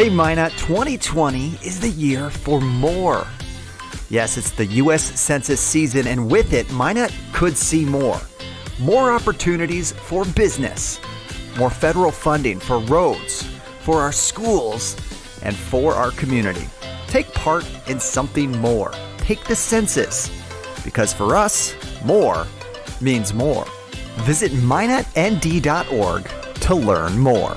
Hey Minot, 2020 is the year for more. Yes, it's the U.S. Census season, and with it, Minot could see more. More opportunities for business, more federal funding for roads, for our schools, and for our community. Take part in something more. Take the census, because for us, more means more. Visit minotnd.org to learn more.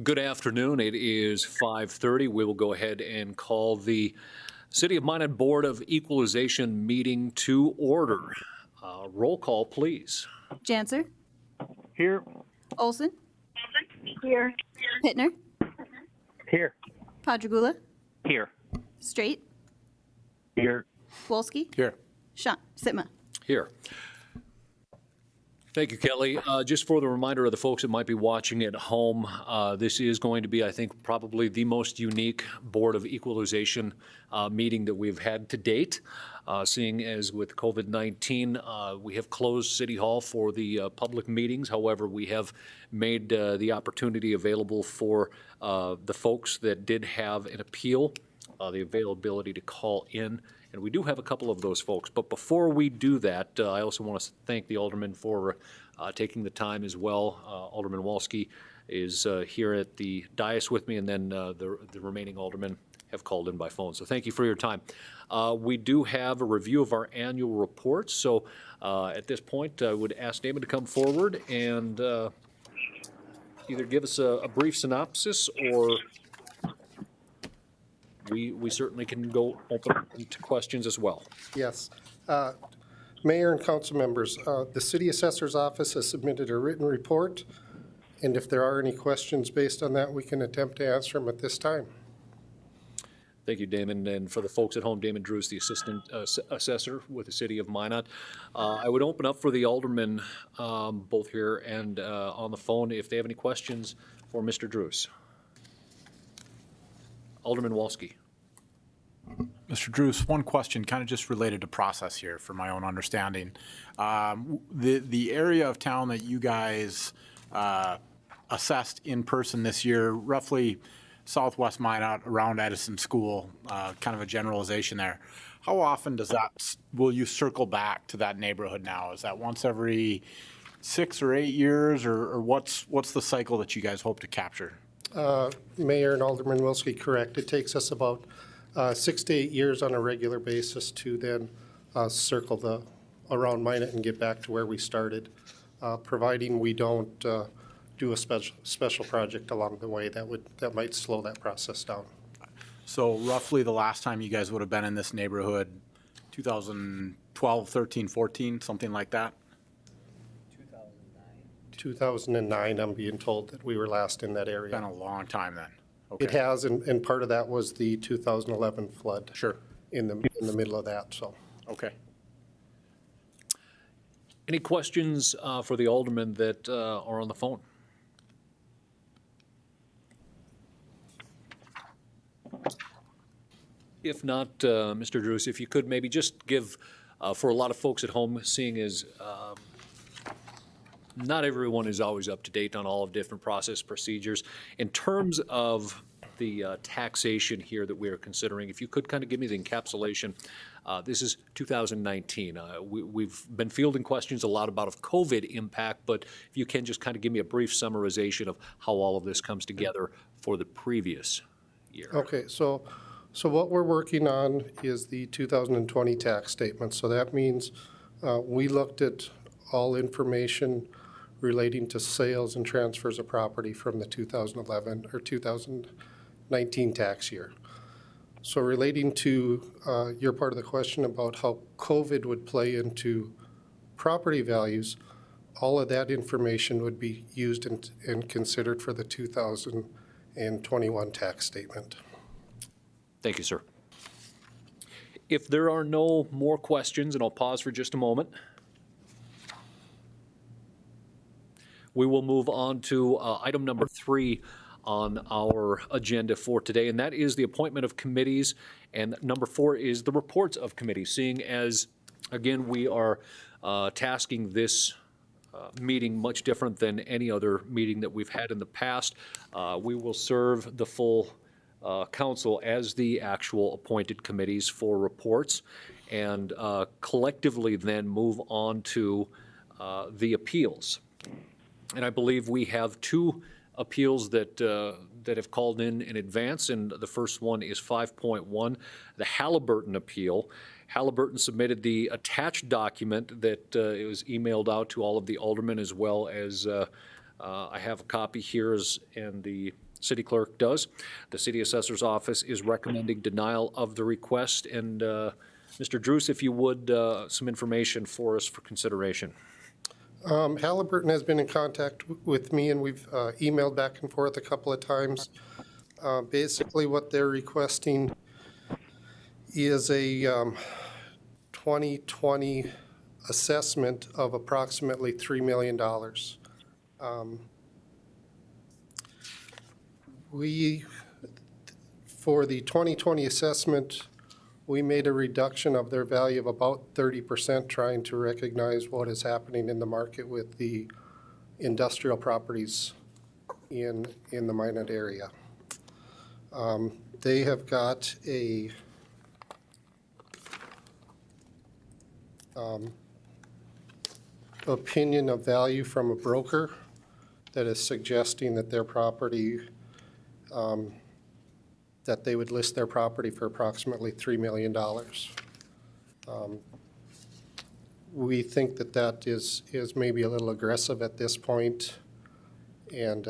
Good afternoon. It is 5:30. We will go ahead and call the City of Minot Board of Equalization meeting to order. Roll call, please. Janser, Here. Olson, Here. Pittner, Here. Padragula, Here. Straight, Here. Wolski, Here. Sitma. Here. Thank you, Kelly. Just for the reminder of the folks that might be watching at home, this is going to be, I think, probably the most unique Board of Equalization meeting that we've had to date, seeing as with COVID-19, we have closed City Hall for the public meetings. However, we have made the opportunity available for the folks that did have an appeal, the availability to call in. And we do have a couple of those folks. But before we do that, I also want to thank the alderman for taking the time as well. Alderman Wolski is here at the dais with me, and then the remaining aldermen have called in by phone. So thank you for your time. We do have a review of our annual reports. So at this point, I would ask Damon to come forward and either give us a brief synopsis or we certainly can go open to questions as well. Yes. Mayor and council members, the city assessor's office has submitted a written report, and if there are any questions based on that, we can attempt to answer them at this time. Thank you, Damon. And for the folks at home, Damon Drews, the Assistant Assessor with the City of Minot. I would open up for the aldermen, both here and on the phone, if they have any questions for Mr. Drews. Alderman Walski. Mr. Drews, one question kind of just related to process here for my own understanding. The area of town that you guys assessed in person this year, roughly southwest Minot around Edison School, kind of a generalization there. How often will you circle back to that neighborhood now? Is that once every 6 or 8 years, or what's the cycle that you guys hope to capture? Mayor and Alderman Wilski, correct. It takes us about 6 to 8 years on a regular basis to then circle around Minot and get back to where we started, providing we don't do a special project along the way that might slow that process down. So roughly the last time you guys would have been in this neighborhood, 2012, 13, 14, something like that? 2009, I'm being told that we were last in that area. Been a long time then. Okay. It has, and part of that was the 2011 flood. Sure. In the middle of that, so. Okay. Any questions for the aldermen that are on the phone? If not, Mr. Drews, if you could maybe just give, for a lot of folks at home, seeing as not everyone is always up to date on all of different process procedures, in terms of the taxation here that we are considering, if you could kind of give me the encapsulation. This is 2019. We've been fielding questions a lot about of COVID impact, but if you can just kind of give me a brief summarization of how all of this comes together for the previous year. Okay, so what we're working on is the 2020 tax statement. So that means we looked at all information relating to sales and transfers of property from the 2011 or 2019 tax year. So relating to your part of the question about how COVID would play into property values, all of that information would be used and considered for the 2021 tax statement. Thank you, sir. If there are no more questions, and I'll pause for just a moment, we will move on to item number 3 on our agenda for today, and that is the appointment of committees, and number 4 is the reports of committees. Seeing as, again, we are tasking this meeting much different than any other meeting that we've had in the past, we will serve the full council as the actual appointed committees for reports, and collectively then move on to the appeals. And I believe we have 2 appeals that have called in advance, and the first one is 5.1, the Halliburton Appeal. Halliburton submitted the attached document that it was emailed out to all of the aldermen, as well as I have a copy here, and the city clerk does. The city assessor's office is recommending denial of the request, and Mr. Drews, if you would, some information for us for consideration. Halliburton has been in contact with me, and we've emailed back and forth a couple of times. Basically, what they're requesting is a 2020 assessment of approximately $3 million. For the 2020 assessment, we made a reduction of their value of about 30%, trying to recognize what is happening in the market with the industrial properties in the Minot area. They have got a opinion of value from a broker that is suggesting that their property, that they would list their property for approximately $3 million. We think that is maybe a little aggressive at this point, and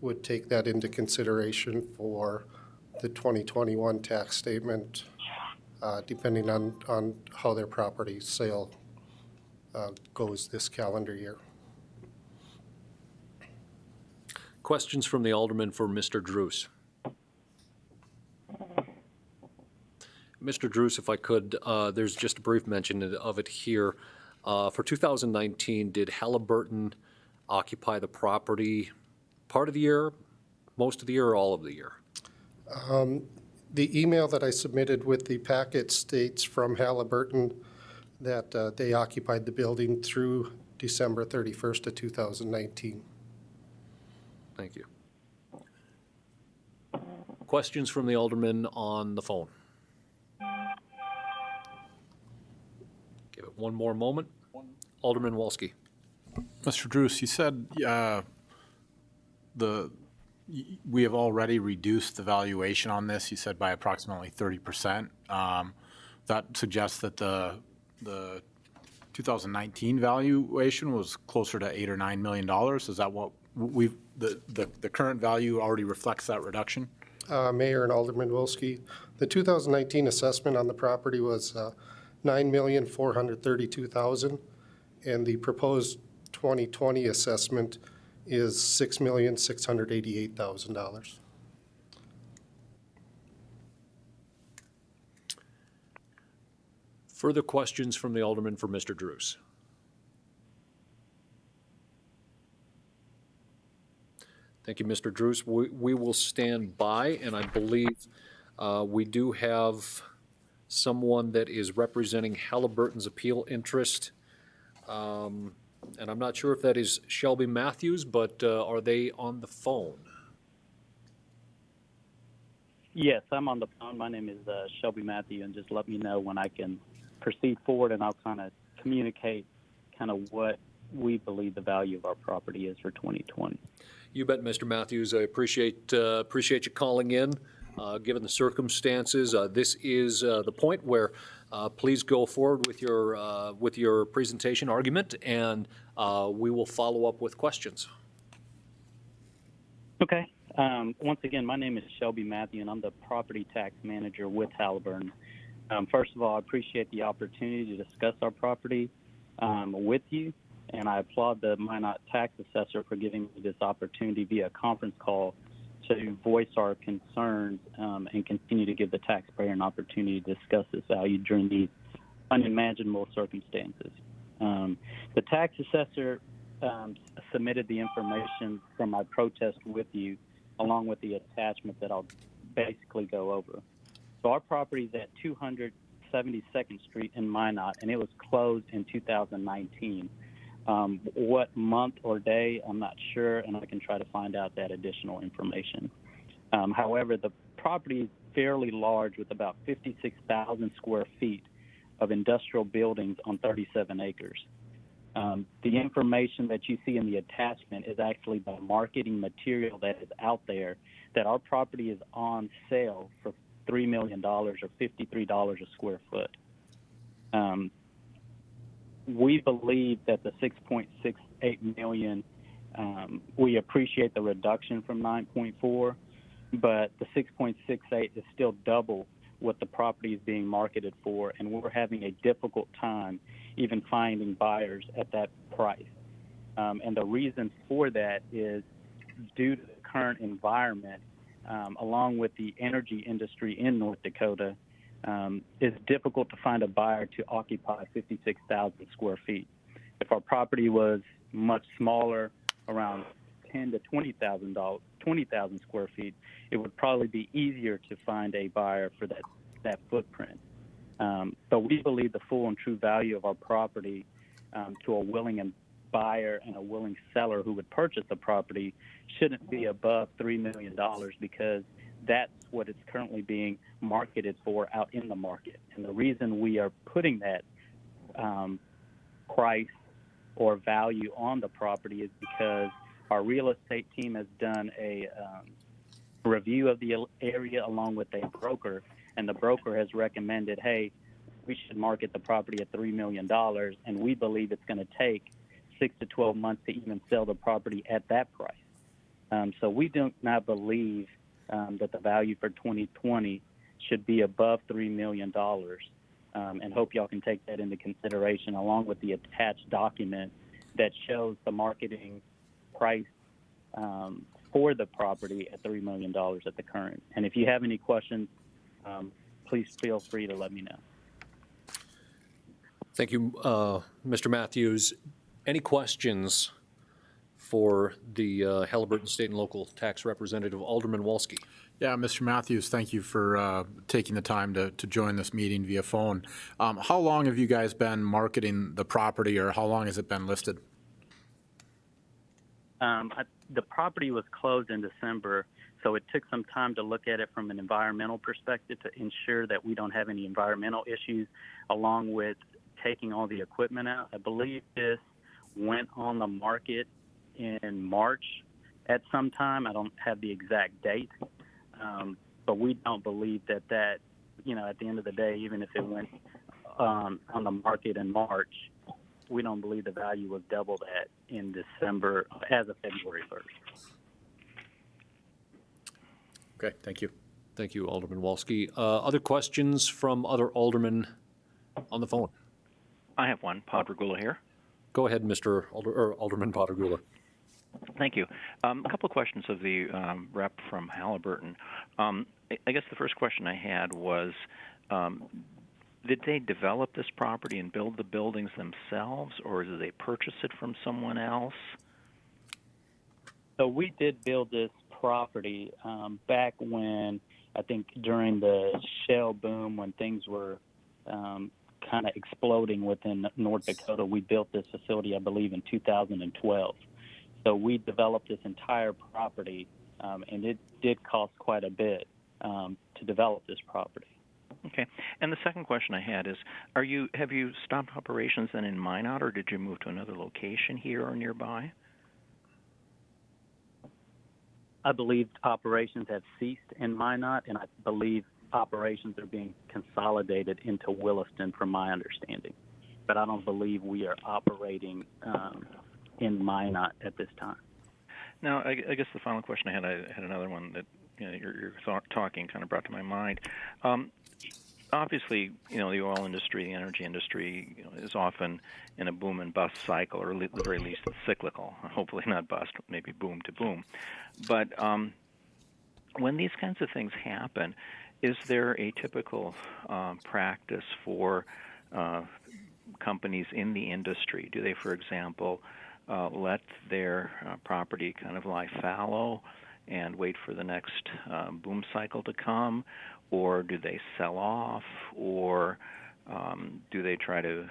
would take that into consideration for the 2021 tax statement, depending on how their property sale goes this calendar year. Questions from the alderman for Mr. Druce. Mr. Druce, if I could, there's just a brief mention of it here. For 2019, did Halliburton occupy the property part of the year, most of the year, or all of the year? The email that I submitted with the packet states from Halliburton that they occupied the building through December 31st of 2019. Thank you. Questions from the alderman on the phone? Give it one more moment. Alderman Wolski. Mr. Druce, you said we have already reduced the valuation on this, you said by approximately 30%. That suggests that the 2019 valuation was closer to $8 or $9 million. Is that what the current value already reflects that reduction? Mayor and Alderman Wolski, the 2019 assessment on the property was $9,432,000, and the proposed 2020 assessment is $6,688,000. Further questions from the alderman for Mr. Druce? Thank you, Mr. Druce. We will stand by, and I believe we do have someone that is representing Halliburton's appeal interest. And I'm not sure if that is Shelby Matthews, but are they on the phone? Yes, I'm on the phone. My name is Shelby Matthew, and just let me know when I can proceed forward, and I'll kind of communicate kind of what we believe the value of our property is for 2020. You bet, Mr. Matthews. I appreciate you calling in. Given the circumstances, this is the point where please go forward with your presentation argument, and we will follow up with questions. Okay. Once again, my name is Shelby Matthew, and I'm the property tax manager with Halliburton. First of all, I appreciate the opportunity to discuss our property with you, and I applaud the Minot tax assessor for giving me this opportunity via conference call to voice our concerns and continue to give the taxpayer an opportunity to discuss this value during these unimaginable circumstances. The tax assessor submitted the information from my protest with you, along with the attachment that I'll basically go over. So our property is at 272nd Street in Minot, and it was closed in 2019. What month or day, I'm not sure, and I can try to find out that additional information. However, the property is fairly large with about 56,000 square feet of industrial buildings on 37 acres. The information that you see in the attachment is actually the marketing material that is out there, that our property is on sale for $3 million or $53 a square foot. We believe that the $6.68 million, we appreciate the reduction from 9.4, but the 6.68 is still double what the property is being marketed for, and we're having a difficult time even finding buyers at that price. And the reason for that is due to the current environment, along with the energy industry in North Dakota, it's difficult to find a buyer to occupy 56,000 square feet. If our property was much smaller, around 10 to 20,000 square feet, it would probably be easier to find a buyer for that footprint. So we believe the full and true value of our property to a willing buyer and a willing seller who would purchase the property shouldn't be above $3 million, because that's what it's currently being marketed for out in the market. And the reason we are putting that price or value on the property is because our real estate team has done a review of the area along with a broker, and the broker has recommended, hey, we should market the property at $3 million, and we believe it's going to take 6 to 12 months to even sell the property at that price. So we do not believe that the value for 2020 should be above $3 million, and hope y'all can take that into consideration along with the attached document that shows the marketing price for the property at $3 million at the current. And if you have any questions, please feel free to let me know. Thank you, Mr. Matthews. Any questions for the Halliburton State and Local Tax Representative, Alderman Wolski? Yeah, Mr. Matthews, thank you for taking the time to join this meeting via phone. How long have you guys been marketing the property, or how long has it been listed? The property was closed in December, so it took some time to look at it from an environmental perspective to ensure that we don't have any environmental issues, along with taking all the equipment out. I believe this went on the market in March at some time. I don't have the exact date, but we don't believe that, at the end of the day, even if it went on the market in March, we don't believe the value was double that in December as of February 1st. Okay, thank you. Thank you, Alderman Wolski. Other questions from other aldermen on the phone? I have one. Padregula here. Go ahead, Alderman Padregula. Thank you. A couple of questions of the rep from Halliburton. I guess the first question I had was, did they develop this property and build the buildings themselves, or did they purchase it from someone else? So we did build this property back when, I think during the shale boom, when things were kind of exploding within North Dakota. We built this facility, I believe, in 2012. So we developed this entire property, and it did cost quite a bit to develop this property. Okay. And the second question I had is, have you stopped operations then in Minot, or did you move to another location here or nearby? I believe operations have ceased in Minot, and I believe operations are being consolidated into Williston, from my understanding. But I don't believe we are operating in Minot at this time. Now, I guess the final question I had another one that your talking kind of brought to my mind. Obviously, the oil industry, the energy industry, is often in a boom and bust cycle, or at the very least it's cyclical. Hopefully not bust, maybe boom to boom. But when these kinds of things happen, is there a typical practice for companies in the industry? Do they, for example, let their property kind of lie fallow and wait for the next boom cycle to come? Or do they sell off, or do they try to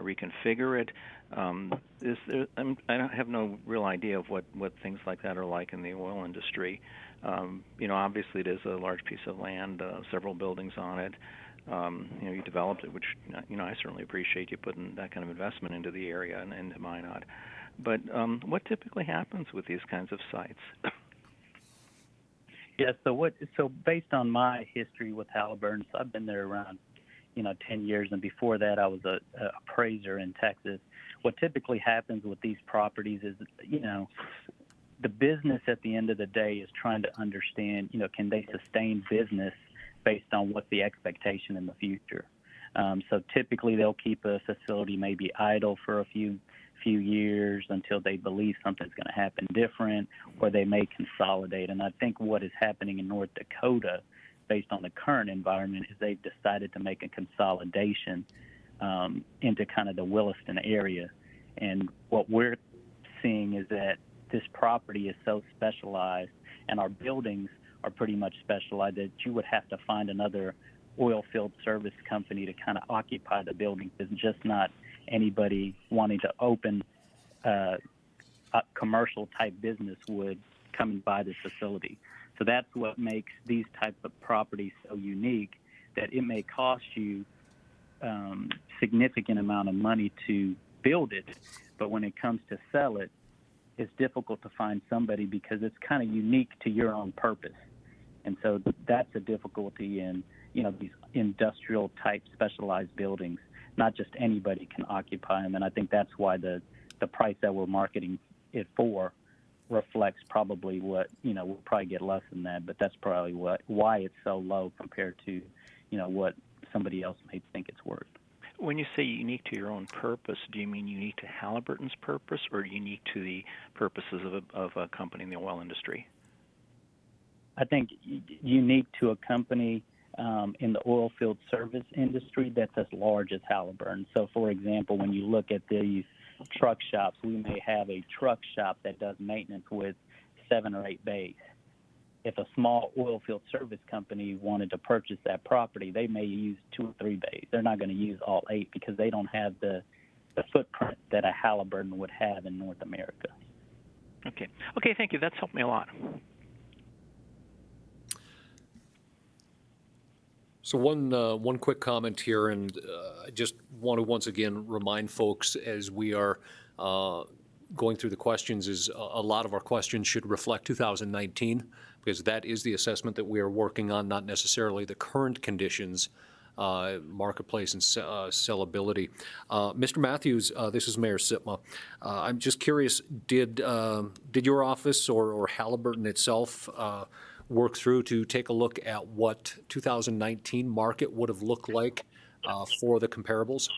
reconfigure it? I have no real idea of what things like that are like in the oil industry. Obviously it is a large piece of land, several buildings on it. You developed it, which I certainly appreciate you putting that kind of investment into the area and into Minot. But what typically happens with these kinds of sites? Yeah, so based on my history with Halliburton, so I've been there around 10 years, and before that I was a appraiser in Texas. What typically happens with these properties is, the business at the end of the day is trying to understand, can they sustain business based on what's the expectation in the future. So typically they'll keep a facility maybe idle for a few years until they believe something's going to happen different, or they may consolidate. And I think what is happening in North Dakota, based on the current environment, is they've decided to make a consolidation into kind of the Williston area. And what we're seeing is that this property is so specialized, and our buildings are pretty much specialized, that you would have to find another oil field service company to kind of occupy the building. It's just not anybody wanting to open a commercial type business would come and buy this facility. So that's what makes these types of properties so unique, that it may cost you significant amount of money to build it, but when it comes to sell it, it's difficult to find somebody because it's kind of unique to your own purpose. And so that's a difficulty in these industrial type specialized buildings. Not just anybody can occupy them, and I think that's why the price that we're marketing it for reflects probably what, we'll probably get less than that, but that's probably why it's so low compared to, what somebody else may think it's worth. When you say unique to your own purpose, do you mean unique to Halliburton's purpose or unique to the purposes of a company in the oil industry? I think unique to a company in the oil field service industry that's as large as Halliburton. So, for example, when you look at these truck shops, we may have a truck shop that does maintenance with 7 or 8 bays. If a small oil field service company wanted to purchase that property, they may use 2 or 3 bays. They're not going to use all 8 because they don't have the footprint that a Halliburton would have in North America. Okay, thank you. That's helped me a lot. So one quick comment here, and I just want to once again remind folks as we are going through the questions is a lot of our questions should reflect 2019 because that is the assessment that we are working on, not necessarily the current conditions, marketplace and sellability. Mr. Matthews, this is Mayor Sitma. I'm just curious, did your office or Halliburton itself work through to take a look at what 2019 market would have looked like for the comparables?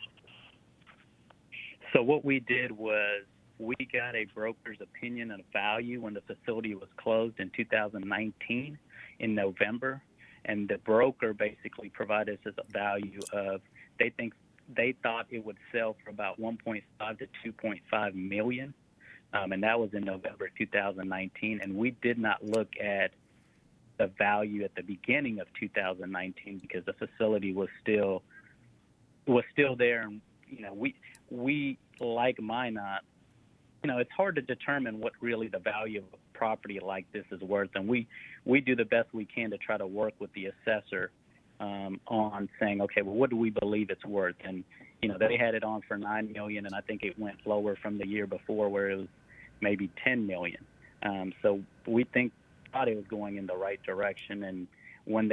So what we did was we got a broker's opinion of value when the facility was closed in 2019 in November, and the broker basically provided us a value of they thought it would sell for about 1.5 to 2.5 million, and that was in November 2019. And we did not look at the value at the beginning of 2019 because the facility was still there, and we like Minot. It's hard to determine what really the value of a property like this is worth, and we do the best we can to try to work with the assessor on saying, okay, well, what do we believe it's worth? And they had it on for $9 million, and I think it went lower from the year before where it was maybe $10 million. So we thought it was going in the right direction, and when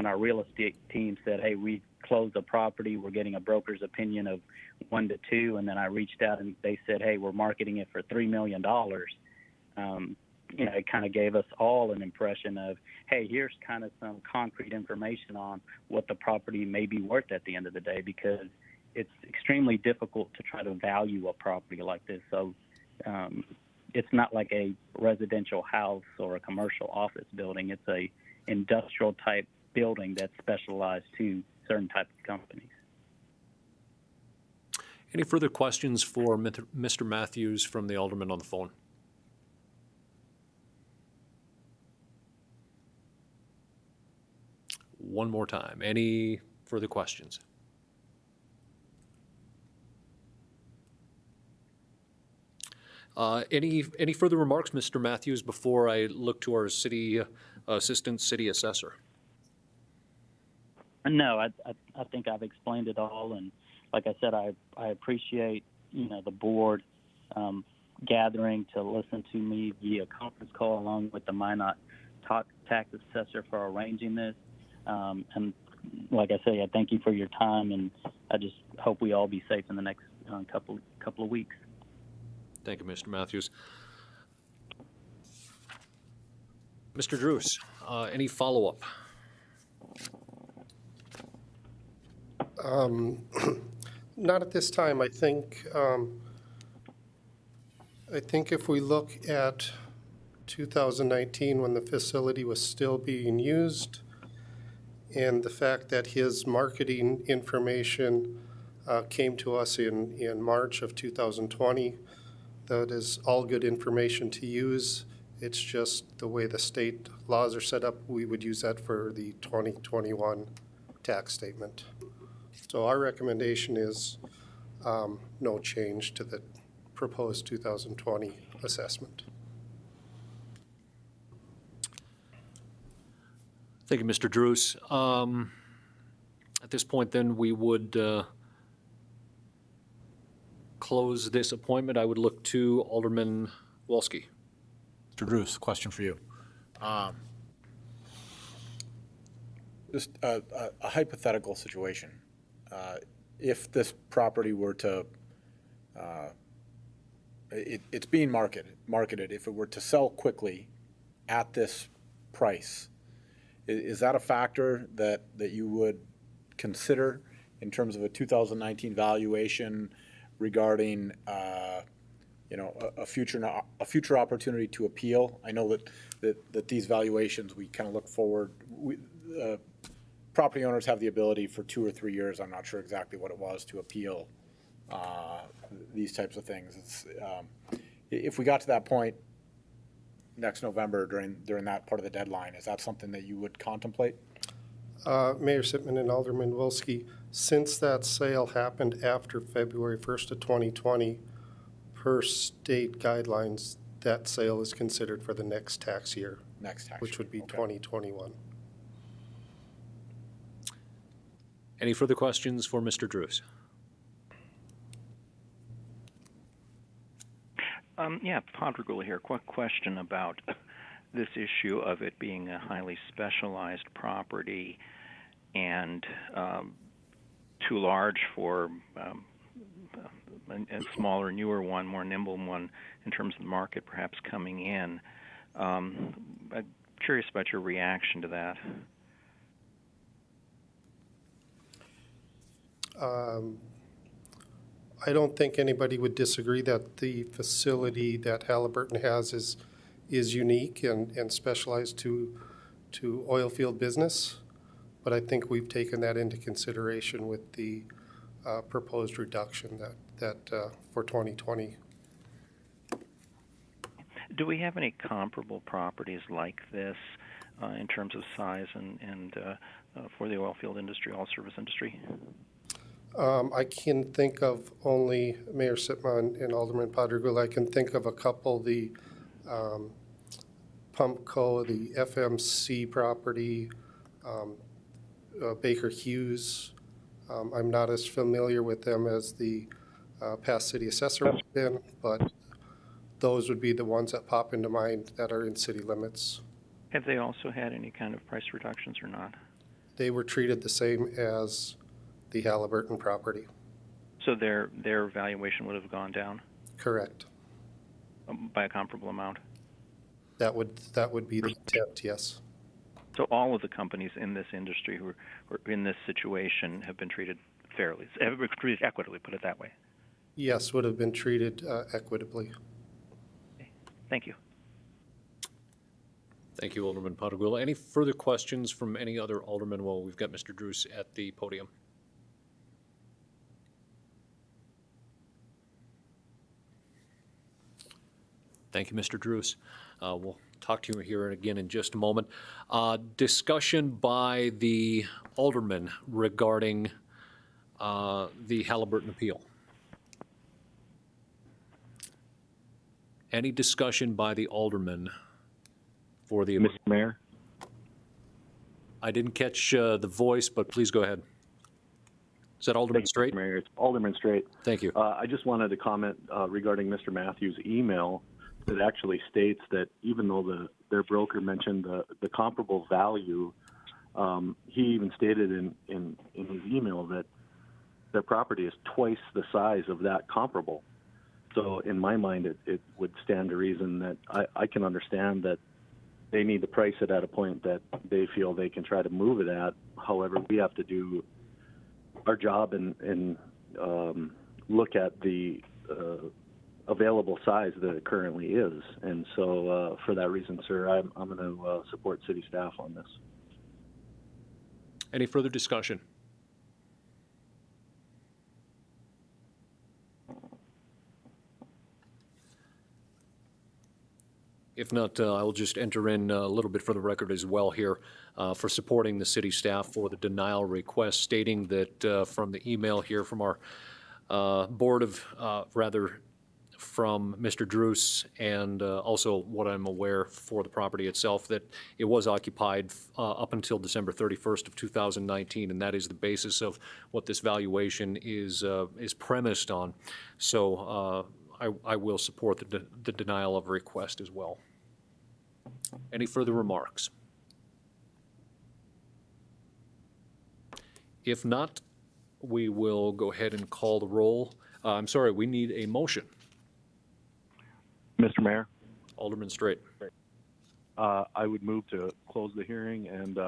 our real estate team said, hey, we closed the property, we're getting a broker's opinion of 1 to 2, and then I reached out and they said, hey, we're marketing it for $3 million, it kind of gave us all an impression of, hey, here's kind of some concrete information on what the property may be worth at the end of the day, because it's extremely difficult to try to value a property like this. So it's not like a residential house or a commercial office building. It's a industrial type building that's specialized to certain type of companies. Any further questions for Mr. Matthews from the alderman on the phone? One more time. Any further questions? Any further remarks, Mr. Matthews, before I look to our city assistant city assessor? No, I think I've explained it all, and like I said, I appreciate the board gathering to listen to me via conference call along with the Minot tax assessor for arranging this. And like I say, I thank you for your time, and I just hope we all be safe in the next couple of weeks. Thank you, Mr. Matthews. Mr. Druce, any follow-up? Not at this time. I think if we look at 2019 when the facility was still being used and the fact that his marketing information came to us in March of 2020, that is all good information to use. It's just the way the state laws are set up, we would use that for the 2021 tax statement. So our recommendation is no change to the proposed 2020 assessment. Thank you, Mr. Druce. At this point, then, we would close this appointment. I would look to Alderman Wolski. Mr. Druce, question for you. Just a hypothetical situation. If this property were to it's being marketed. If it were to sell quickly at this price, is that a factor that you would consider in terms of a 2019 valuation regarding, a future opportunity to appeal? I know that these valuations, we kind of look forward. Property owners have the ability for 2 or 3 years, I'm not sure exactly what it was, to appeal these types of things. If we got to that point next November during that part of the deadline, is that something that you would contemplate? Mayor Sitman and Alderman Wolski, since that sale happened after February 1st of 2020, per state guidelines, that sale is considered for the next tax year, which would be 2021. Any further questions for Mr. Drews? Padregula here. Quick question about this issue of it being a highly specialized property and too large for a smaller, newer one, more nimble one in terms of the market perhaps coming in. I'm curious about your reaction to that. I don't think anybody would disagree that the facility that Halliburton has is unique and specialized to oil field business, but I think we've taken that into consideration with the proposed reduction that for 2020. Do we have any comparable properties like this in terms of size and for the oil field industry, oil service industry? I can think of only Mayor Sitman and Alderman Padregula. I can think of a couple, the Pumpco, the FMC property, Baker Hughes. I'm not as familiar with them as the past city assessor has been, but those would be the ones that pop into mind that are in city limits. Have they also had any kind of price reductions or not? They were treated the same as the Halliburton property. So their valuation would have gone down? Correct. By a comparable amount? That would be the intent, yes. So all of the companies in this industry who are in this situation have been treated fairly, have been treated equitably, put it that way? Yes, would have been treated equitably. Okay. Thank you. Thank you, Alderman Padregula. Any further questions from any other alderman while we've got Mr. Drews at the podium? Thank you, Mr. Drews. We'll talk to you here again in just a moment. Discussion by the alderman regarding the Halliburton Appeal. Any discussion by the alderman for the... Mr. Mayor? I didn't catch the voice, but please go ahead. Is that Alderman Straight? Mr. Mayor, it's Alderman Straight. Thank you. I just wanted to comment regarding Mr. Matthews' email that actually states that even though their broker mentioned the comparable value, he even stated in his email that their property is twice the size of that comparable. So in my mind, it would stand to reason that I can understand that they need to price it at a point that they feel they can try to move it at. However, we have to do our job and look at the available size that it currently is. And so for that reason, sir, I'm going to support city staff on this. Any further discussion? If not, I will just enter in a little bit for the record as well here for supporting the city staff for the denial request, stating that from the email here from our board of, from Mr. Drews and also what I'm aware for the property itself, that it was occupied up until December 31st of 2019, and that is the basis of what this valuation is premised on. So I will support the denial of request as well. Any further remarks? If not, we will go ahead and call the roll. I'm sorry, we need a motion. Mr. Mayor, Alderman Straight. I would move to close the hearing and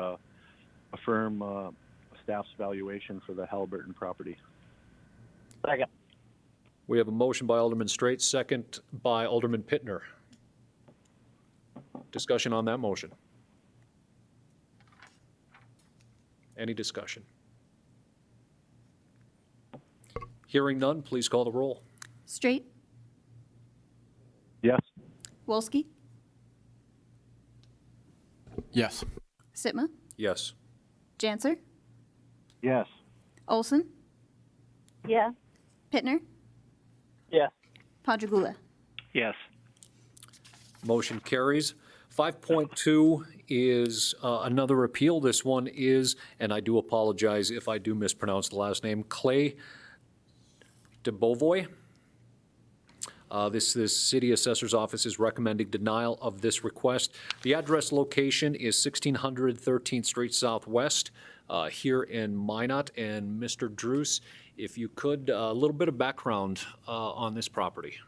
affirm staff's valuation for the Halliburton property. Second. We have a motion by Alderman Straight, second by Alderman Pittner. Discussion on that motion. Any discussion? Hearing none, please call the roll. Straight, Yes. Wolski, Yes. Sitma, Yes. Janser, Yes. Olson, Yes. Pittner, Yes. Padragula. Yes. Motion carries. 5.2 is another appeal. This one is, and I do apologize if I do mispronounce the last name, Clay DeBovoy. This city assessor's office is recommending denial of this request. The address location is 1600 13th Street Southwest here in Minot. And Mr. Druce, if you could, a little bit of background on this property.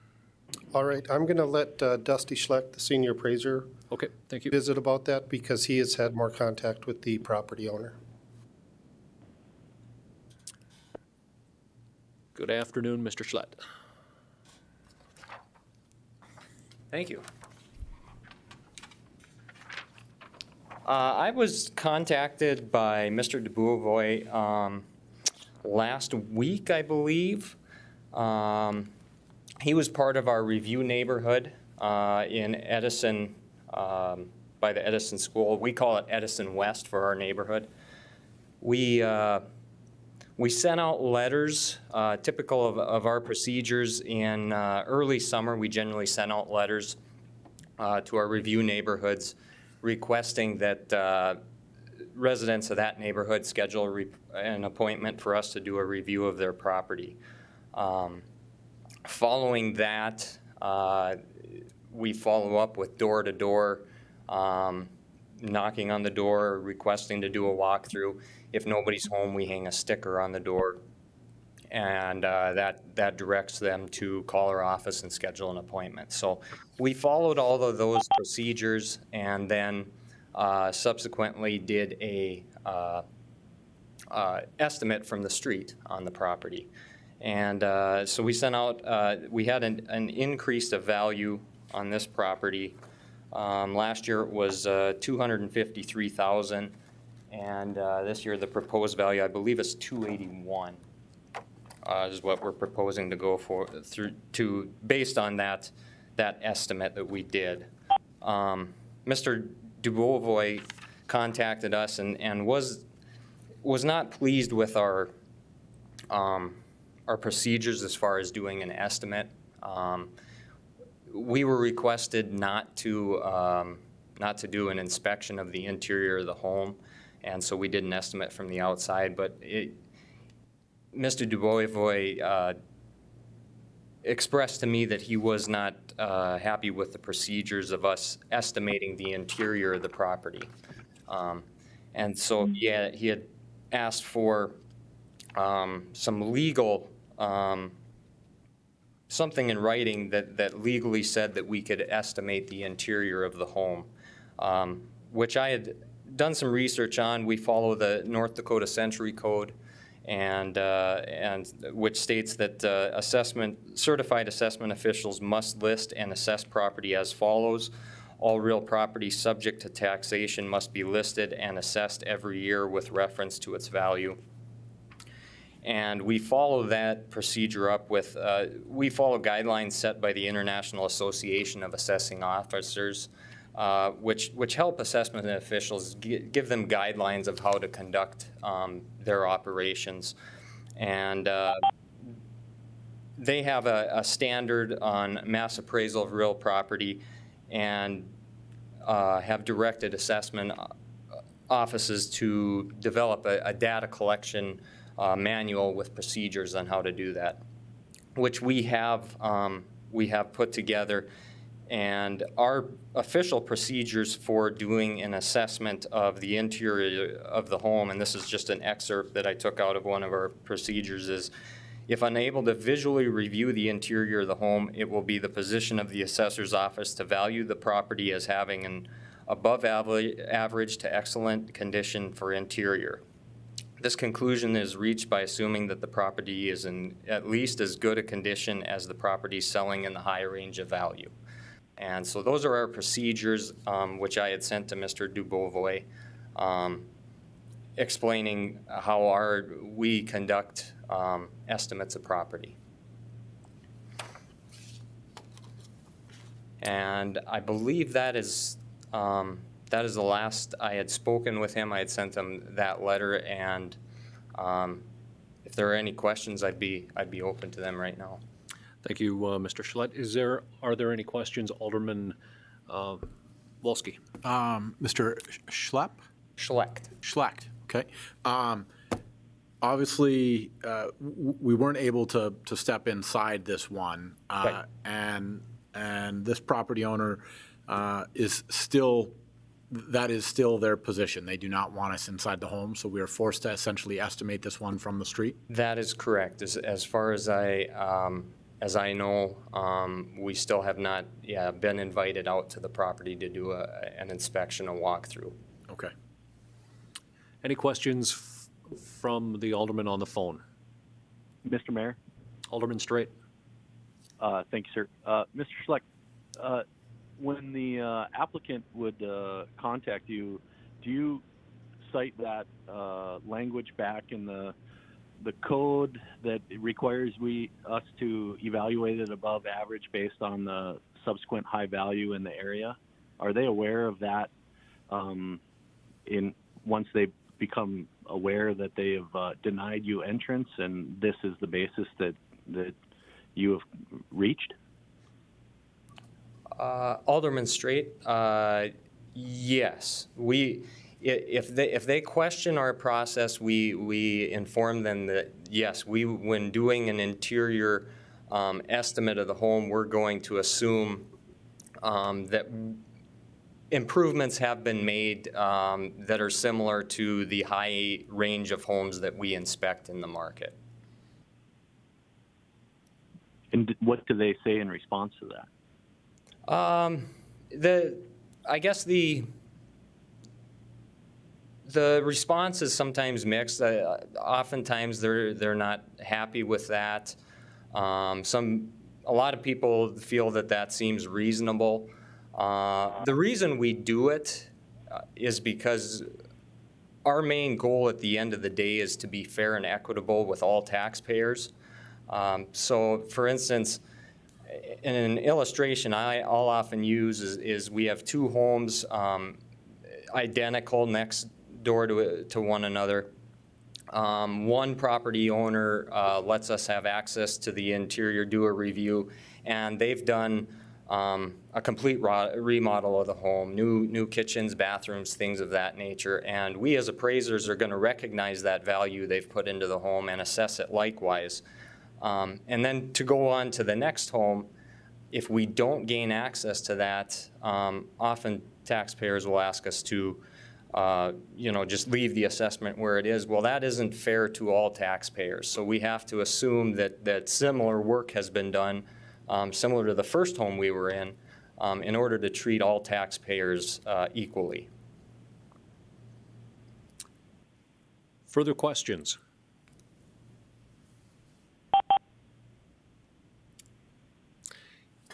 All right, I'm going to let Dusty Schleck, the senior appraiser, Okay, thank you. visit about that because he has had more contact with the property owner. Good afternoon, Mr. Schlett. Thank you. I was contacted by Mr. DeBouvoy last week, I believe. He was part of our review neighborhood in Edison, by the Edison School. We call it Edison West for our neighborhood. We sent out letters, typical of our procedures in early summer. We generally sent out letters to our review neighborhoods requesting that residents of that neighborhood schedule an appointment for us to do a review of their property. Following that, we follow up with door-to-door, knocking on the door, requesting to do a walkthrough. If nobody's home, we hang a sticker on the door, and that directs them to call our office and schedule an appointment. So we followed all of those procedures and then subsequently did a estimate from the street on the property. And so we sent out, we had an increase of value on this property. Last year it was $253,000, and this year the proposed value, I believe, is $281. Is what we're proposing to go for based on that estimate that we did. Mr. Dubovoy contacted us and was not pleased with our procedures as far as doing an estimate. We were requested not to do an inspection of the interior of the home, and so we did an estimate from the outside. But Mr. Dubovoy expressed to me that he was not happy with the procedures of us estimating the interior of the property, and so he had asked for some legal. Something in writing that legally said that we could estimate the interior of the home, which I had done some research on. We follow the North Dakota Century Code, and which states that certified assessment officials must list and assess property as follows. All real property subject to taxation must be listed and assessed every year with reference to its value. And we follow that procedure up with, we follow guidelines set by the International Association of Assessing Officers, which help assessment officials give them guidelines of how to conduct their operations. And they have a standard on mass appraisal of real property and have directed assessment offices to develop a data collection manual with procedures on how to do that, which we have put together. And our official procedures for doing an assessment of the interior of the home, and this is just an excerpt that I took out of one of our procedures, If unable to visually review the interior of the home, it will be the position of the assessor's office to value the property as having an above average to excellent condition for interior. This conclusion is reached by assuming that the property is in at least as good a condition as the property selling in the higher range of value. And so those are our procedures, which I had sent to Mr. Dubovoy, explaining how we conduct estimates of property. And I believe that is the last I had spoken with him. I had sent him that letter, and if there are any questions, I'd be open to them right now. Thank you, Mr. Schlett. Are there any questions, Alderman Wolski? Mr. Schlepp? Schlecht. Okay. Obviously, we weren't able to step inside this one, Right. and this property owner is still their position. They do not want us inside the home, so we are forced to essentially estimate this one from the street. That is correct. As far as I know, we still have not been invited out to the property to do an inspection, a walkthrough. Okay. Any questions from the alderman on the phone? Mr. Mayor? Alderman Straight. Thank you, sir. Mr. Schleck, when the applicant would contact you, do you cite that language back in the code that requires us to evaluate it above average based on the subsequent high value in the area? Are they aware of that once they become aware that they have denied you entrance and this is the basis that you have reached? Alderman Straight, yes. If they question our process, we inform them that yes, when doing an interior estimate of the home, we're going to assume that improvements have been made that are similar to the high range of homes that we inspect in the market. And what do they say in response to that? I guess the response is sometimes mixed. Oftentimes they're not happy with that. A lot of people feel that seems reasonable. The reason we do it is because our main goal at the end of the day is to be fair and equitable with all taxpayers. So, for instance, in an illustration I'll often use is we have two homes identical next door to one another. One property owner lets us have access to the interior, do a review, and they've done a complete remodel of the home, new kitchens, bathrooms, things of that nature. And we as appraisers are going to recognize that value they've put into the home and assess it likewise. And then to go on to the next home, if we don't gain access to that, often taxpayers will ask us to, just leave the assessment where it is. Well, that isn't fair to all taxpayers. So we have to assume that similar work has been done, similar to the first home we were in order to treat all taxpayers equally. Further questions?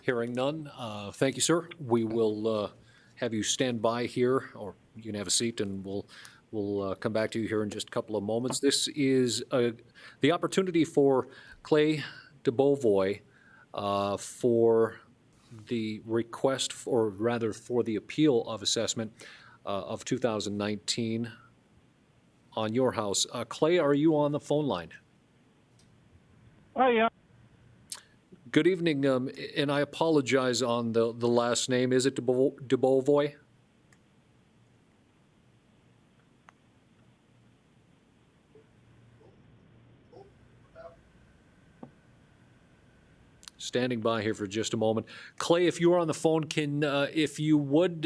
Hearing none, thank you, sir. We will have you stand by here, or you can have a seat, and we'll come back to you here in just a couple of moments. This is the opportunity for Clay Dubovoy for the request, or rather for the appeal of assessment of 2019 on your house. Clay, are you on the phone line? Oh, yeah. Good evening, and I apologize on the last name. Is it Dubovoy? Standing by here for just a moment. Clay, if you are on the phone, if you would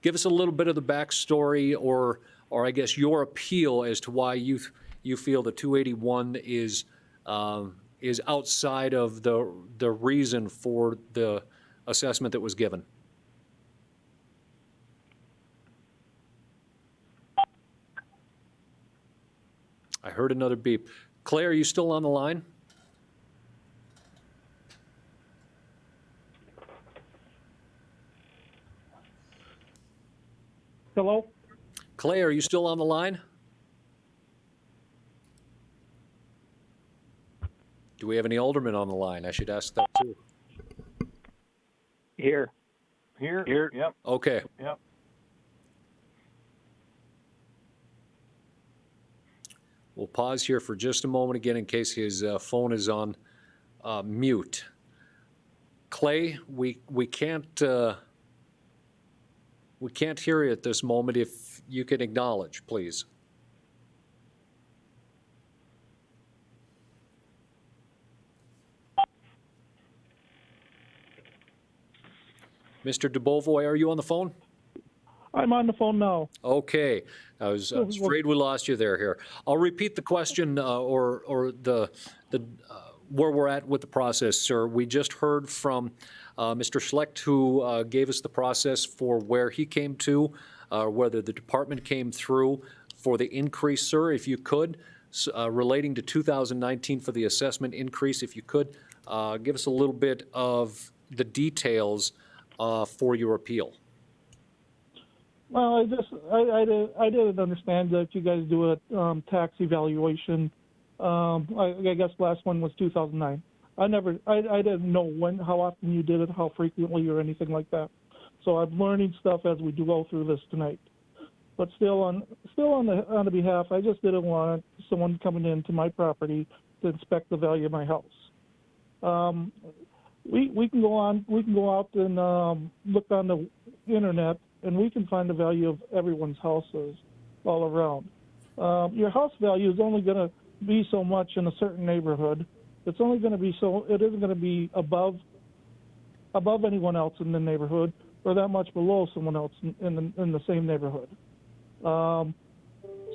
give us a little bit of the backstory, or I guess your appeal as to why you feel that 281 is is outside of the reason for the assessment that was given. I heard another beep. Clay, are you still on the line? Hello? Clay, are you still on the line? Do we have any aldermen on the line? I should ask that too. Here. Here? Yep, Okay. yep. We'll pause here for just a moment again in case his phone is on mute. Clay, we can't hear you at this moment. If you can acknowledge, please. Mr. DeBeauvoy, are you on the phone? I'm on the phone now. Okay, I was afraid we lost you there. Here, I'll repeat the question or the where we're at with the process, sir. We just heard from Mr. Schlecht, who gave us the process for where he came to, whether the department came through for the increase, sir. If you could, relating to 2019 for the assessment increase, if you could give us a little bit of the details for your appeal. Well, I didn't understand that you guys do a tax evaluation. I guess last one was 2009. I didn't know how often you did it, how frequently, or anything like that. So I'm learning stuff as we do go through this tonight. But still on the behalf, I just didn't want someone coming into my property to inspect the value of my house. We can go out and look on the internet, and we can find the value of everyone's houses all around. Your house value is only going to be so much in a certain neighborhood. It's only going to be so. It isn't going to be above anyone else in the neighborhood, or that much below someone else in the same neighborhood. So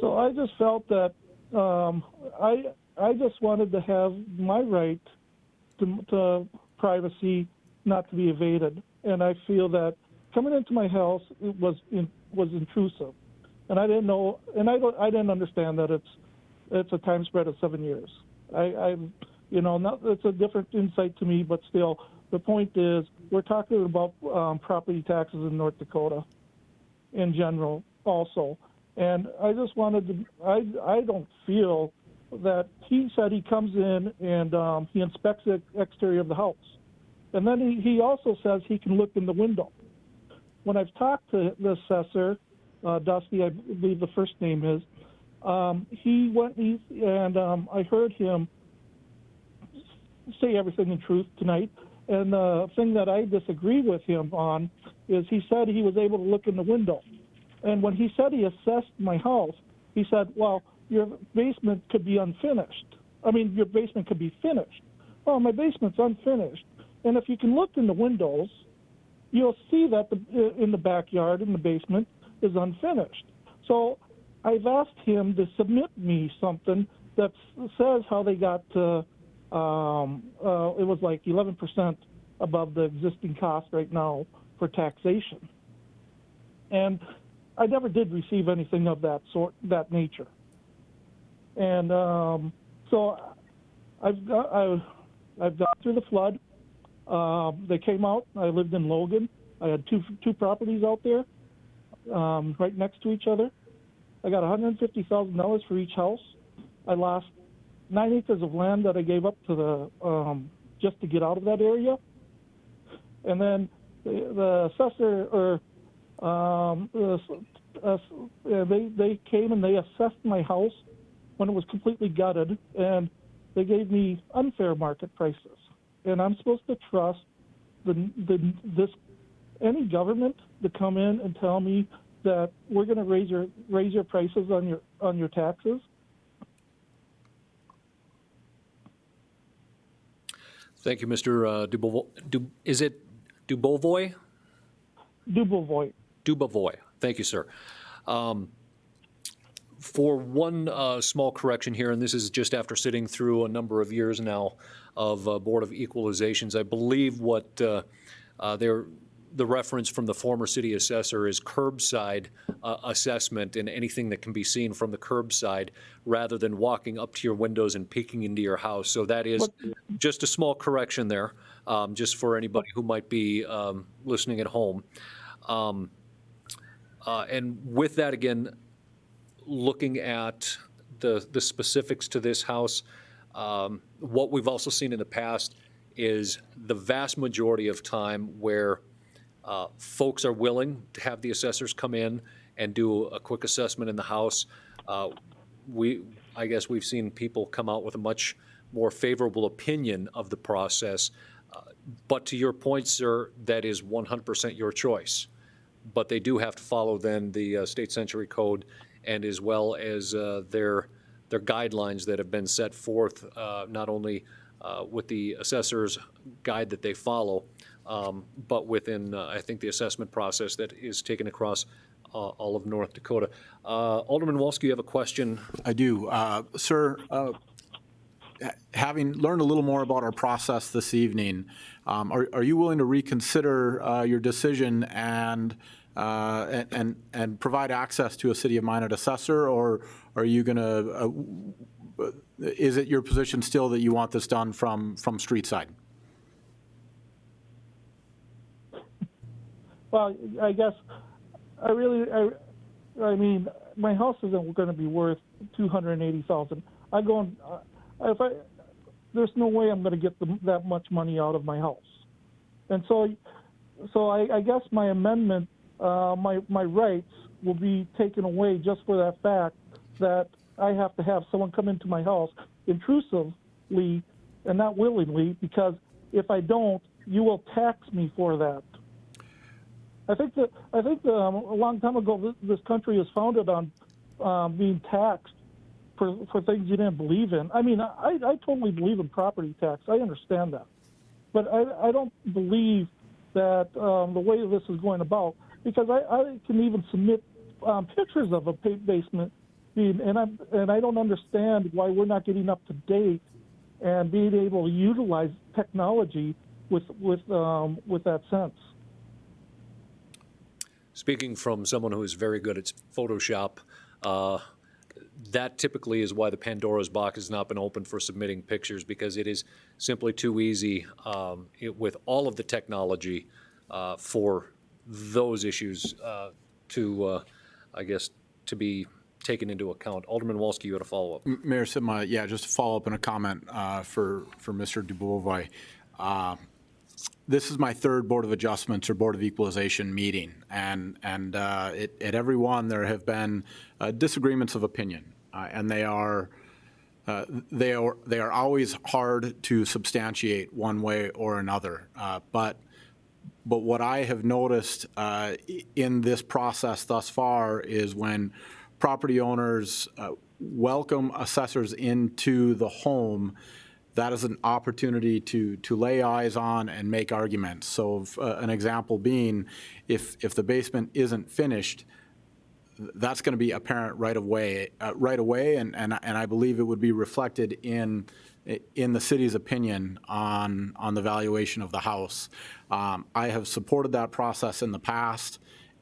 I just felt that I just wanted to have my right to privacy not to be evaded, and I feel that coming into my house was intrusive, and I didn't know, and I didn't understand that it's a time spread of 7 years. It's a different insight to me, but still, the point is we're talking about property taxes in North Dakota in general also, and I just wanted to. I don't feel that he said he comes in and he inspects the exterior of the house, and then he also says he can look in the window. When I've talked to the assessor, Dusty, I believe the first name is, he went and I heard him say everything in truth tonight. And the thing that I disagree with him on is he said he was able to look in the window. And when he said he assessed my house, he said, well, your basement could be unfinished. I mean, your basement could be finished. Well, my basement's unfinished. And if you can look in the windows, you'll see that in the backyard, in the basement, is unfinished. So I've asked him to submit me something that says how they got to, it was like 11% above the existing cost right now for taxation. And I never did receive anything of that nature. And so I've gone through the flood. They came out. I lived in Logan. I had two properties out there, right next to each other. I got $150,000 for each house. I lost 9 acres of land that I gave up to the just to get out of that area. And then the assessor they came and they assessed my house when it was completely gutted, and they gave me unfair market prices. And I'm supposed to trust any government to come in and tell me that we're going to raise your prices on your taxes? Thank you, Mr. Dubovoy. Is it Dubovoy? Dubovoy. Dubovoy. Thank you, sir. For one small correction here, and this is just after sitting through a number of years now of Board of Equalizations, I believe what the reference from the former city assessor is curbside assessment and anything that can be seen from the curbside rather than walking up to your windows and peeking into your house. So that is just a small correction there, just for anybody who might be listening at home. And with that, again, looking at the specifics to this house, what we've also seen in the past is the vast majority of time where folks are willing to have the assessors come in and do a quick assessment in the house. I guess we've seen people come out with a much more favorable opinion of the process. But to your point, sir, that is 100% your choice. But they do have to follow then the State Century Code and as well as their guidelines that have been set forth, not only with the assessor's guide that they follow, but within, I think, the assessment process that is taken across all of North Dakota. Alderman Wolski, you have a question? I do. Sir, having learned a little more about our process this evening, are you willing to reconsider your decision and provide access to a City of Minot assessor, or are you going to, is it your position still that you want this done from street side? Well, I guess I mean, my house isn't going to be worth $280,000. There's no way I'm going to get that much money out of my house, and so I guess my amendment, my rights will be taken away just for that fact that I have to have someone come into my house intrusively and not willingly, because if I don't, you will tax me for that. I think a long time ago, this country was founded on being taxed for things you didn't believe in. I mean, I totally believe in property tax. I understand that. But I don't believe that the way this is going about, because I can even submit pictures of a basement, and I don't understand why we're not getting up to date and being able to utilize technology with that sense. Speaking from someone who is very good at Photoshop, that typically is why the Pandora's box has not been opened for submitting pictures, because it is simply too easy with all of the technology for those issues to be taken into account. Alderman Wolski, you had a follow-up. Mayor Sitma, yeah, just to follow up on a comment for Mr. Dubovoy. This is my third Board of Adjustments or Board of Equalization meeting, and at every one there have been disagreements of opinion, and they are always hard to substantiate one way or another. But what I have noticed in this process thus far is when property owners welcome assessors into the home, that is an opportunity to lay eyes on and make arguments. So an example being, if the basement isn't finished, that's going to be apparent right away, and I believe it would be reflected in the city's opinion on the valuation of the house. I have supported that process in the past,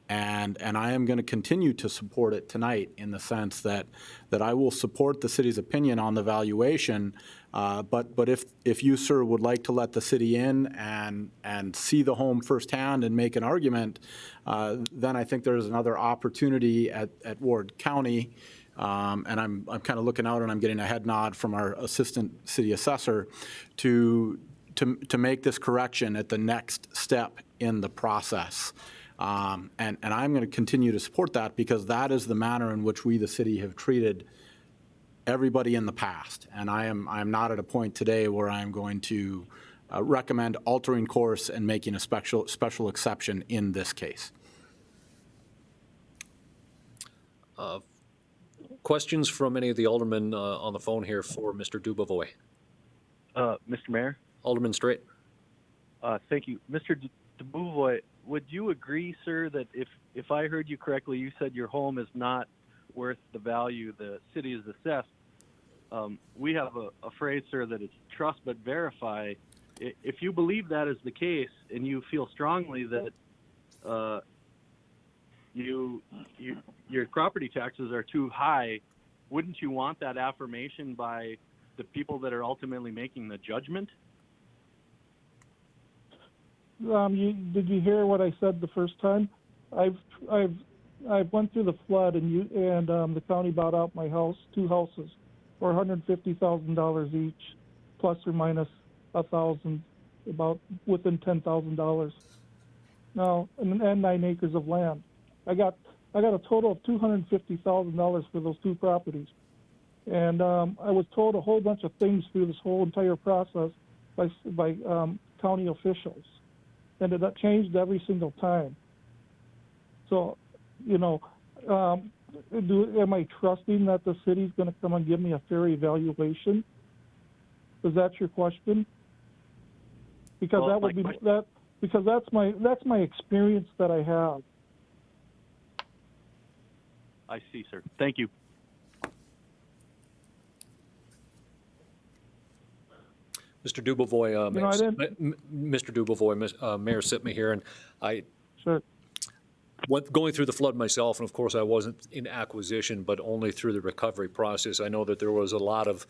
and I am going to continue to support it tonight, in the sense that I will support the city's opinion on the valuation. But if you, sir, would like to let the city in and see the home firsthand and make an argument, then I think there's another opportunity at Ward County. And I'm kind of looking out, and I'm getting a head nod from our assistant city assessor to make this correction at the next step in the process. And I'm going to continue to support that, because that is the manner in which we, the city, have treated everybody in the past. And I'm not at a point today where I'm going to recommend altering course and making a special exception in this case. Questions from any of the aldermen on the phone here for Mr. Dubovoy? Mr. Mayor? Alderman Straight. Thank you. Mr. Dubovoy, would you agree, sir, that if I heard you correctly, you said your home is not worth the value the city is assessed. We have a phrase, sir, that it's trust but verify. If you believe that is the case and you feel strongly that your property taxes are too high, wouldn't you want that affirmation by the people that are ultimately making the judgment? Did you hear what I said the first time? I went through the flood, and the county bought out my house, 2 houses, for $150,000 each, plus or minus $1,000, about within $10,000. Now, and 9 acres of land. I got a total of $250,000 for those 2 properties, and I was told a whole bunch of things through this whole entire process by county officials, and it changed every single time. So, am I trusting that the city's going to come and give me a fair evaluation? Is that your question? Because Well, that would be that. Because that's my experience that I have. I see, sir. Thank you. Mr. Dubovoy, Mr. Dubovoy, Mayor Sitma here, and I Sure. going through the flood myself, and of course I wasn't in acquisition, but only through the recovery process. I know that there was a lot of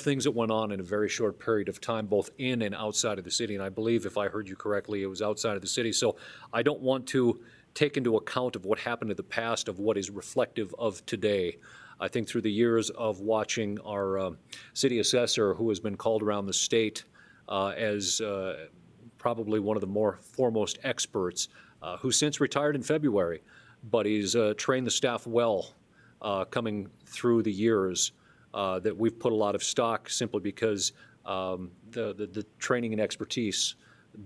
things that went on in a very short period of time, both in and outside of the city. And I believe, if I heard you correctly, it was outside of the city. So I don't want to take into account of what happened in the past of what is reflective of today. I think through the years of watching our city assessor, who has been called around the state as probably one of the more foremost experts, who since retired in February, but he's trained the staff well coming through the years, that we've put a lot of stock simply because the training and expertise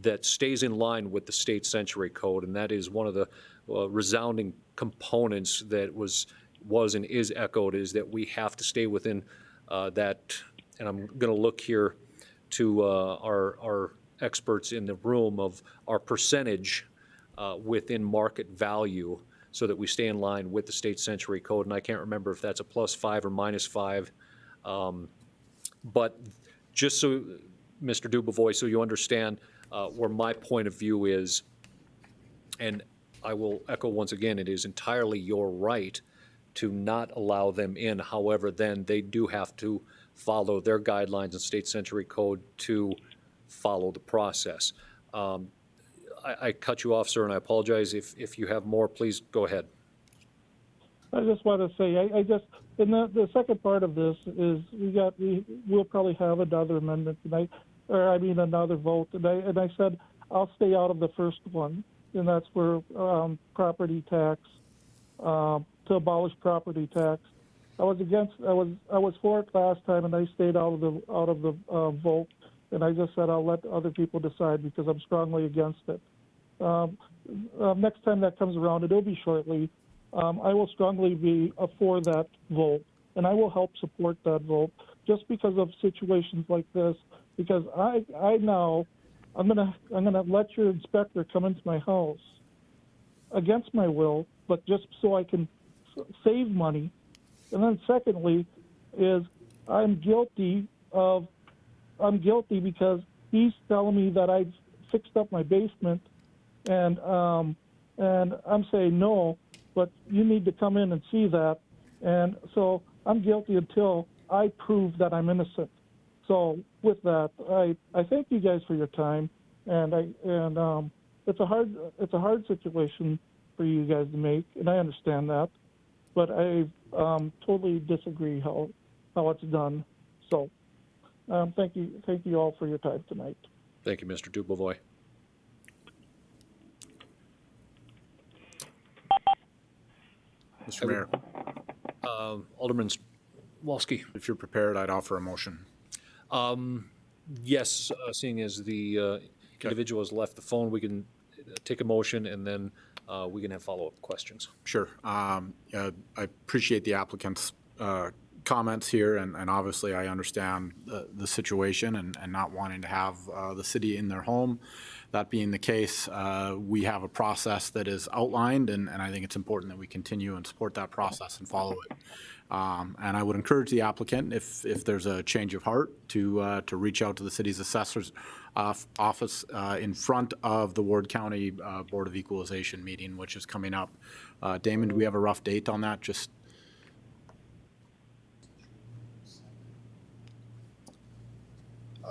that stays in line with the state century code, and that is one of the resounding components that was and is echoed, is that we have to stay within that. And I'm going to look here to our experts in the room of our percentage within market value, so that we stay in line with the state century code. And I can't remember if that's a +5 or -5. But just so, Mr. Dubovoy, so you understand where my point of view is, and I will echo once again, it is entirely your right to not allow them in. However, then they do have to follow their guidelines and state century code to follow the process. I cut you off, sir, and I apologize. If you have more, please go ahead. I just want to say, and the second part of this is we'll probably have another amendment tonight, another vote. And I said I'll stay out of the first one, and that's for property tax, to abolish property tax. I was for it last time, and I stayed out of the vote. And I just said I'll let other people decide because I'm strongly against it. Next time that comes around, it'll be shortly. I will strongly be for that vote, and I will help support that vote just because of situations like this. Because I'm gonna let your inspector come into my house against my will, but just so I can save money. And then secondly, is I'm guilty because he's telling me that I've fixed up my basement, and I'm saying no, but you need to come in and see that. And so I'm guilty until I prove that I'm innocent. So with that, I thank you guys for your time, and it's a hard situation for you guys to make, and I understand that, but I totally disagree how it's done. So thank you all for your time tonight. Thank you, Mr. Dubovoy. Mr. Mayor, Alderman Walski. if you're prepared, I'd offer a motion. Yes, seeing as the individual has left the phone, we can take a motion, and then we can have follow-up questions. Sure. I appreciate the applicant's comments here, and obviously I understand the situation and not wanting to have the city in their home. That being the case, we have a process that is outlined, and I think it's important that we continue and support that process and follow it. And I would encourage the applicant, if there's a change of heart, to reach out to the city's assessor's office in front of the Ward County Board of Equalization meeting, which is coming up. Damon, do we have a rough date on that? Just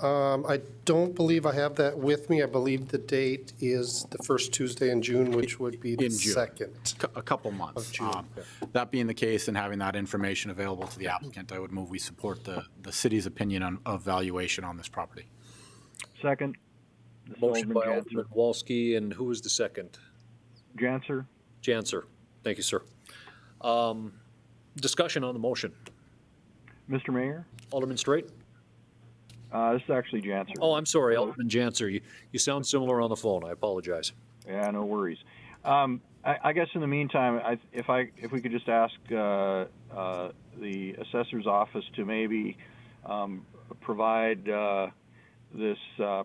I don't believe I have that with me. I believe the date is the first Tuesday in June, which would be the in June. 2nd. A couple months. Of June. That being the case and having that information available to the applicant, I would move we support the city's opinion of valuation on this property. Second. Motion by Alderman Walski, and who was the second? Janser. Janser. Thank you, sir. Discussion on the motion. Mr. Mayor, Alderman Straight? this is actually Janser. Oh, I'm sorry, Alderman Janser. You sound similar on the phone. I apologize. Yeah, no worries. I guess in the meantime, if we could just ask the assessor's office to maybe provide this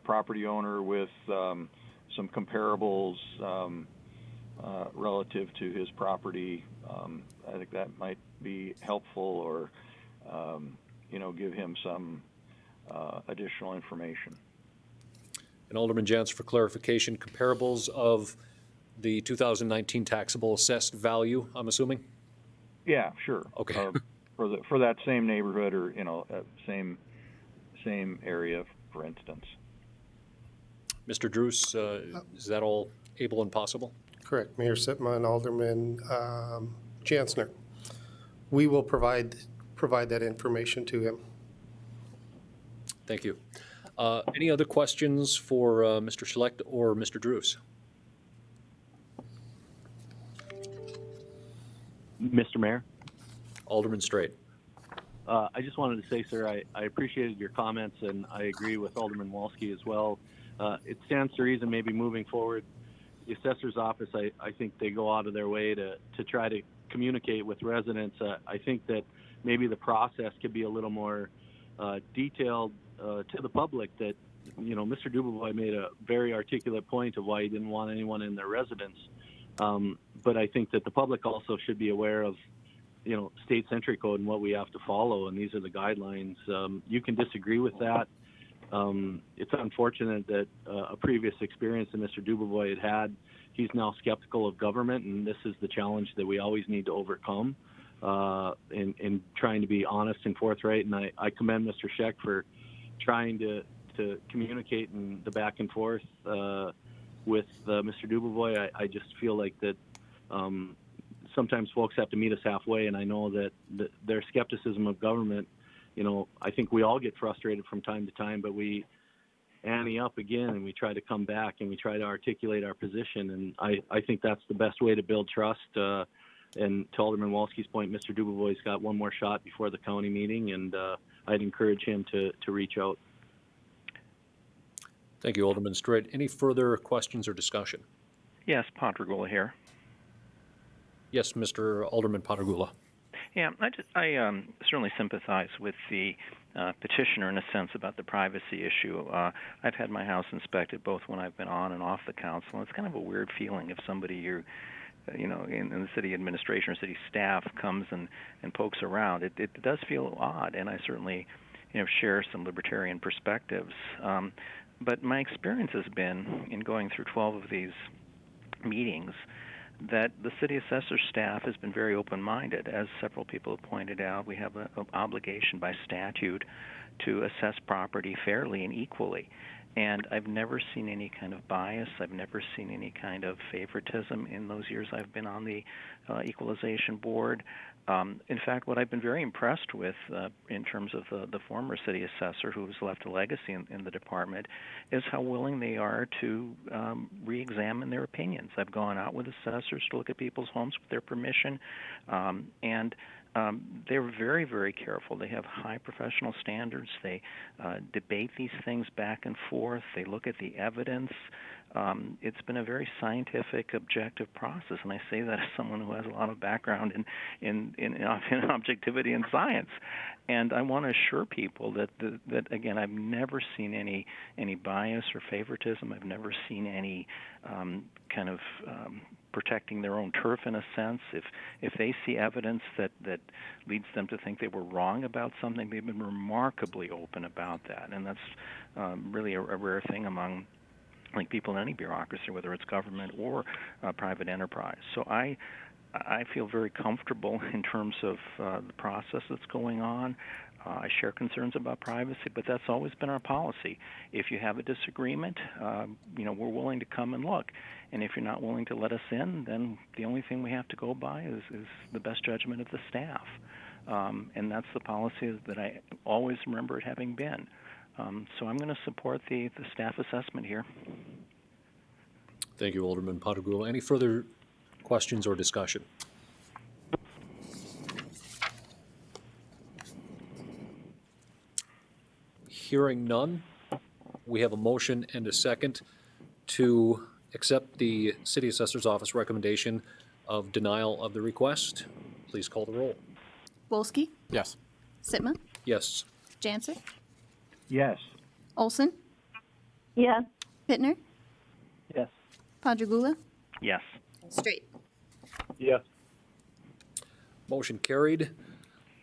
property owner with some comparables relative to his property. I think that might be helpful, or give him some additional information. And Alderman Janser, for clarification, comparables of the 2019 taxable assessed value, I'm assuming? Yeah, sure. Okay. For that same neighborhood, or same area, for instance. Mr. Druce, is that all able and possible? Correct, Mayor Sitma and Alderman Chancellor. We will provide that information to him. Thank you. Any other questions for Mr. Schlecht or Mr. Druce? Mr. Mayor, Alderman Straight. I just wanted to say, sir, I appreciated your comments, and I agree with Alderman Walski as well. It stands to reason maybe moving forward, the assessor's office, I think they go out of their way to try to communicate with residents. I think that maybe the process could be a little more detailed to the public. That, Mr. Dubovoy made a very articulate point of why he didn't want anyone in their residence. But I think that the public also should be aware of, state century code and what we have to follow, and these are the guidelines. You can disagree with that. It's unfortunate that a previous experience that Mr. Dubovoy had, he's now skeptical of government, and this is the challenge that we always need to overcome in trying to be honest and forthright. And I commend Mr. Scheck for trying to communicate in the back and forth with Mr. Dubovoy. I just feel like that sometimes folks have to meet us halfway, and I know that their skepticism of government, I think we all get frustrated from time to time, but we ante up again and we try to come back and we try to articulate our position. And I think that's the best way to build trust. And to Alderman Walski's point, Mr. Dubovoy's got one more shot before the county meeting, and I'd encourage him to reach out. Thank you, Alderman Straight. Any further questions or discussion? Yes, Pontragula here. Yes, Mr. Alderman Patergula. Yeah, I certainly sympathize with the petitioner in a sense about the privacy issue. I've had my house inspected both when I've been on and off the council, and it's kind of a weird feeling if somebody in the city administration or city staff comes and pokes around. It does feel odd, and I certainly share some libertarian perspectives. But my experience has been in going through 12 of these meetings that the city assessor staff has been very open-minded. As several people have pointed out, we have an obligation by statute to assess property fairly and equally. And I've never seen any kind of bias. I've never seen any kind of favoritism in those years I've been on the Equalization Board. In fact, what I've been very impressed with in terms of the former city assessor who's left a legacy in the department is how willing they are to re-examine their opinions. I've gone out with assessors to look at people's homes with their permission, and they're very, very careful. They have high professional standards. They debate these things back and forth. They look at the evidence. It's been a very scientific, objective process, and I say that as someone who has a lot of background in objectivity and science. And I want to assure people that again, I've never seen any bias or favoritism. I've never seen any kind of protecting their own turf in a sense. If they see evidence that leads them to think they were wrong about something, they've been remarkably open about that, and that's really a rare thing among people in any bureaucracy, whether it's government or private enterprise. So I feel very comfortable in terms of the process that's going on. I share concerns about privacy, but that's always been our policy. If you have a disagreement, we're willing to come and look. And if you're not willing to let us in, then the only thing we have to go by is the best judgment of the staff. And that's the policy that I always remember it having been. So I'm going to support the staff assessment here. Thank you, Alderman Patagula. Any further questions or discussion? Hearing none, we have a motion and a second to accept the City Assessor's Office recommendation of denial of the request. Please call the roll. Wolski, Yes. Sitma, Yes. Janser, Yes. Olson, Yes. Pittner, Yes. Padrigula, Yes. Straight. Yes. Motion carried.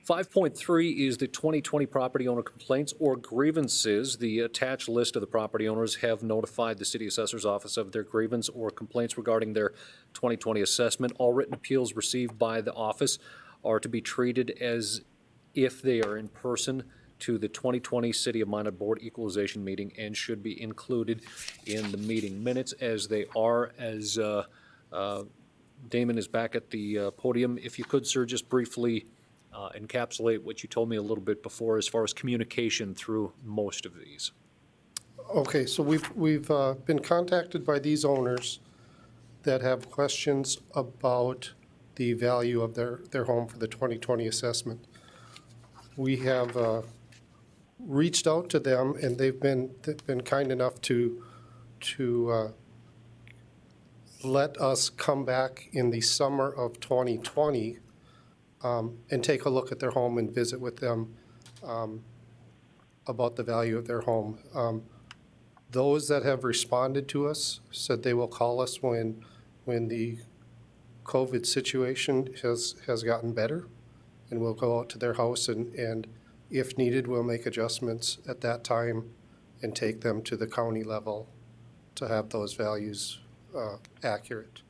5.3 is the 2020 property owner complaints or grievances. The attached list of the property owners have notified the City Assessor's Office of their grievance or complaints regarding their 2020 assessment. All written appeals received by the office are to be treated as if they are in person to the 2020 City of Minot Board Equalization meeting and should be included in the meeting minutes as they are. As Damon is back at the podium, if you could, sir, just briefly encapsulate what you told me a little bit before as far as communication through most of these. Okay, so we've been contacted by these owners that have questions about the value of their home for the 2020 assessment. We have reached out to them, and they've been kind enough to let us come back in the summer of 2020 and take a look at their home and visit with them about the value of their home. Those that have responded to us said they will call us when the COVID situation has gotten better, and we'll go out to their house and if needed, we'll make adjustments at that time and take them to the county level to have those values accurate.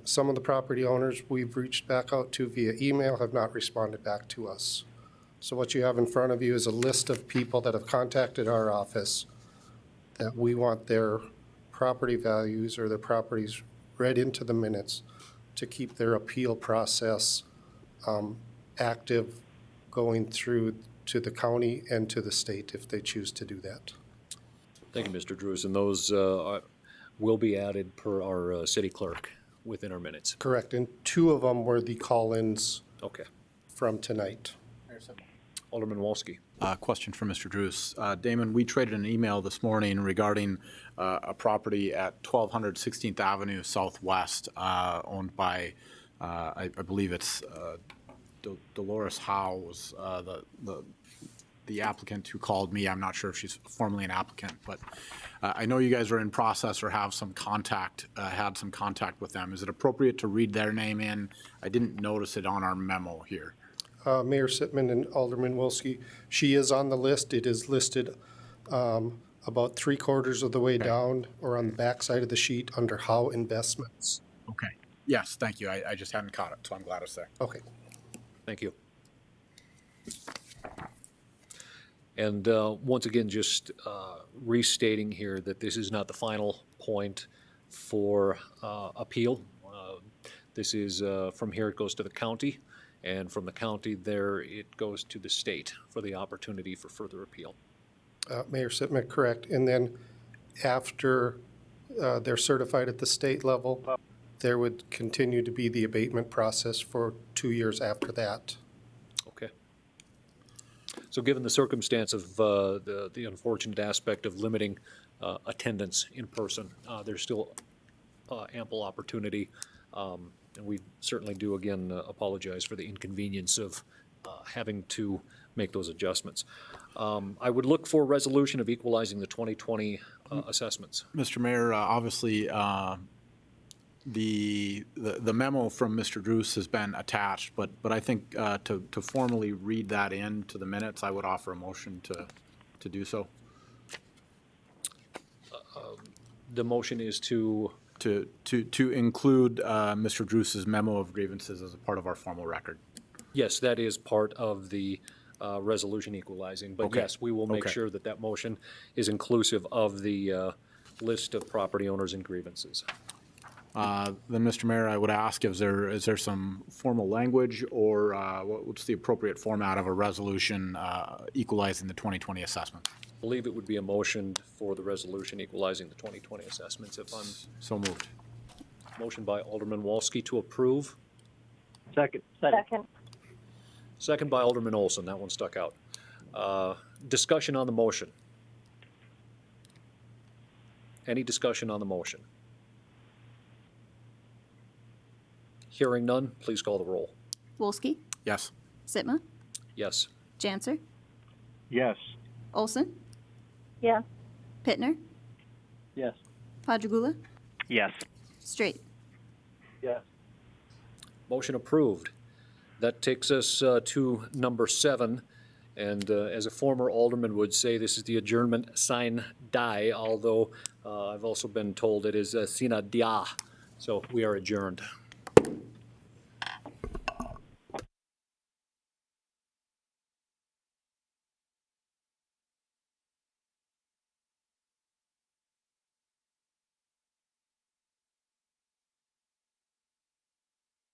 Some of the property owners we've reached back out to via email have not responded back to us. So what you have in front of you is a list of people that have contacted our office that we want their property values or their properties read into the minutes to keep their appeal process active going through to the county and to the state if they choose to do that. Thank you, Mr. Drews. And those will be added per our city clerk within our minutes. Correct, and two of them were the call-ins Okay. from tonight. Alderman Wolski. Question for Mr. Drews. Damon, we traded an email this morning regarding a property at 1200 16th Avenue Southwest owned by, I believe it's Dolores Howe was the applicant who called me. I'm not sure if she's formally an applicant, but I know you guys are in process or have some contact, had some contact with them. Is it appropriate to read their name in? I didn't notice it on our memo here. Mayor Sitman and Alderman Wolski, she is on the list. It is listed about 3/4 of the way down or on the back side of the sheet under Howe Investments. Okay. Yes, thank you. I just hadn't caught it, so I'm glad it's there. Okay. Thank you. And once again, just restating here that this is not the final point for appeal. This is from here it goes to the county, and from the county there it goes to the state for the opportunity for further appeal. Mayor Sitman, correct. And then after they're certified at the state level, there would continue to be the abatement process for 2 years after that. Okay. So given the circumstance of the unfortunate aspect of limiting attendance in person. There's still ample opportunity, and we certainly do, again, apologize for the inconvenience of having to make those adjustments. I would look for a resolution of equalizing the 2020 assessments. Mr. Mayor, obviously, the memo from Mr. Druce has been attached, but I think to formally read that into the minutes, I would offer a motion to do so. The motion is to, To include Mr. Druce's memo of grievances as a part of our formal record. yes, that is part of the resolution equalizing, but Okay. yes, we will make Okay. sure that that motion is inclusive of the list of property owners and grievances. Then, Mr. Mayor, I would ask, is there some formal language or what's the appropriate format of a resolution equalizing the 2020 assessment? I believe it would be a motion for the resolution equalizing the 2020 assessments, if I'm, So moved. motion by Alderman Walsky to approve, Second. second by Alderman Olson, that one stuck out. Discussion on the motion. Any discussion on the motion? Hearing none, please call the roll. Wolski, Yes. Sitma, Yes. Janser, Yes. Olson, Yes. Pittner, Yes. Padragula, Yes. Straight. Yes. Motion approved. That takes us to number 7. And as a former alderman would say, this is the adjournment sine die, although I've also been told it is sine dia. So we are adjourned.